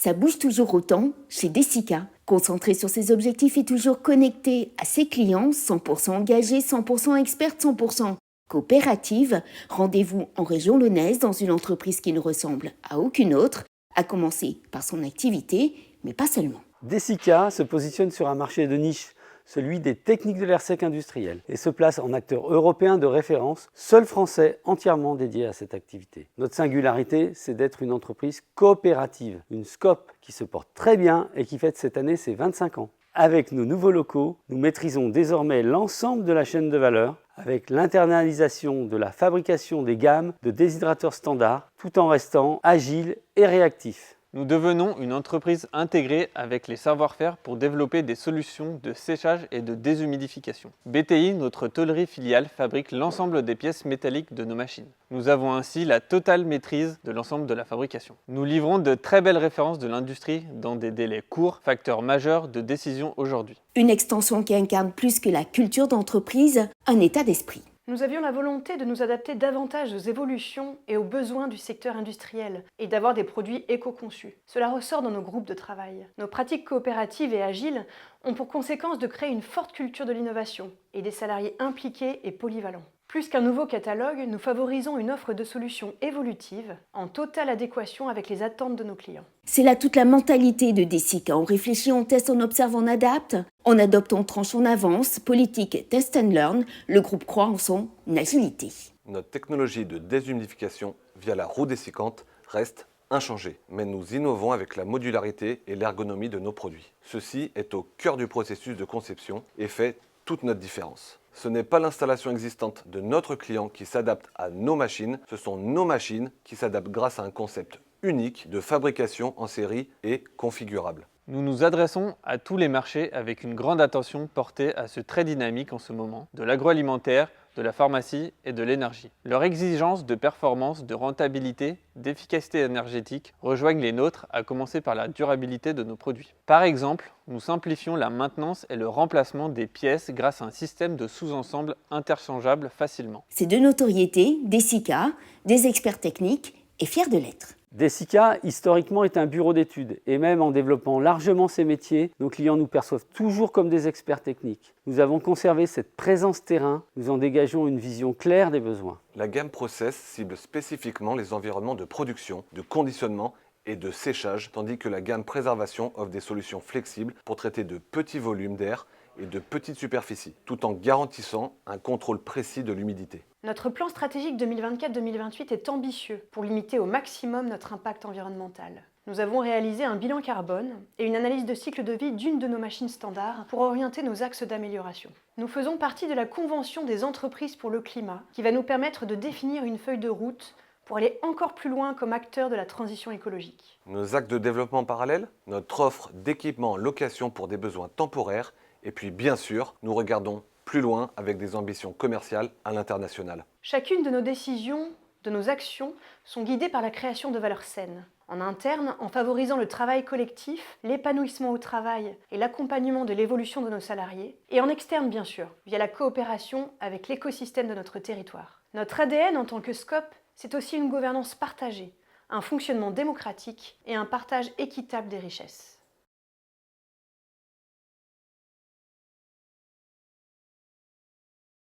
Ça bouge toujours autant chez Desica. Concentré sur ses objectifs et toujours connecté à ses clients, 100% engagés, 100% experts, 100% coopérative, rendez-vous en région lyonnaise dans une entreprise qui ne ressemble à aucune autre, à commencer par son activité, mais pas seulement. Desica se positionne sur un marché de niche, celui des techniques de l'air sec industriel, et se place en acteur européen de référence, seul français entièrement dédié à cette activité. Notre singularité, c'est d'être une entreprise coopérative, une SCOP qui se porte très bien et qui fête cette année ses 25 ans. Avec nos nouveaux locaux, nous maîtrisons désormais l'ensemble de la chaîne de valeur, avec l'internalisation de la fabrication des gammes de déshydrateurs standards, tout en restant agile et réactif. Nous devenons une entreprise intégrée avec les savoir-faire pour développer des solutions de séchage et de déshumidification. BTI, notre tôlerie filiale, fabrique l'ensemble des pièces métalliques de nos machines. Nous avons ainsi la totale maîtrise de l'ensemble de la fabrication. Nous livrons de très belles références de l'industrie dans des délais courts, facteur majeur de décision aujourd'hui. Une extension qui incarne plus que la culture d'entreprise, un état d'esprit. Nous avions la volonté de nous adapter davantage aux évolutions et aux besoins du secteur industriel et d'avoir des produits éco-conçus. Cela ressort dans nos groupes de travail. Nos pratiques coopératives et agiles ont pour conséquence de créer une forte culture de l'innovation et des salariés impliqués et polyvalents. Plus qu'un nouveau catalogue, nous favorisons une offre de solutions évolutives en totale adéquation avec les attentes de nos clients. C'est là toute la mentalité de Desica. On réfléchit, on teste, on observe, on adapte. On adopte, on tranche, on avance. Politique, test and learn. Le groupe croit en son agilité. Notre technologie de déshumidification via la roue dessicante reste inchangée, mais nous innovons avec la modularité et l'ergonomie de nos produits. Ceci est au cœur du processus de conception et fait toute notre différence. Ce n'est pas l'installation existante de notre client qui s'adapte à nos machines, ce sont nos machines qui s'adaptent grâce à un concept unique de fabrication en série et configurable. Nous nous adressons à tous les marchés avec une grande attention portée à ce très dynamique en ce moment, de l'agroalimentaire, de la pharmacie et de l'énergie. Leurs exigences de performance, de rentabilité, d'efficacité énergétique rejoignent les nôtres, à commencer par la durabilité de nos produits. Par exemple, nous simplifions la maintenance et le remplacement des pièces grâce à un système de sous-ensembles interchangeables facilement. C'est de notoriété, Desica, des experts techniques et fiers de l'être. Desica, historiquement, est un bureau d'études et même en développant largement ses métiers, nos clients nous perçoivent toujours comme des experts techniques. Nous avons conservé cette présence terrain, nous en dégageons une vision claire des besoins. La gamme Process cible spécifiquement les environnements de production, de conditionnement et de séchage, tandis que la gamme Préservation offre des solutions flexibles pour traiter de petits volumes d'air et de petites superficies, tout en garantissant un contrôle précis de l'humidité. Notre plan stratégique 2024-2028 est ambitieux pour limiter au maximum notre impact environnemental. Nous avons réalisé un bilan carbone et une analyse de cycle de vie d'une de nos machines standards pour orienter nos axes d'amélioration. Nous faisons partie de la Convention des entreprises pour le climat qui va nous permettre de définir une feuille de route pour aller encore plus loin comme acteur de la transition écologique. Nos axes de développement parallèles, notre offre d'équipements en location pour des besoins temporaires, et puis bien sûr, nous regardons plus loin avec des ambitions commerciales à l'international. Chacune de nos décisions, de nos actions, sont guidées par la création de valeurs saines. En interne, en favorisant le travail collectif, l'épanouissement au travail et l'accompagnement de l'évolution de nos salariés. Et en externe, bien sûr, via la coopération avec l'écosystème de notre territoire. Notre ADN en tant que SCOP, c'est aussi une gouvernance partagée, un fonctionnement démocratique et un partage équitable des richesses.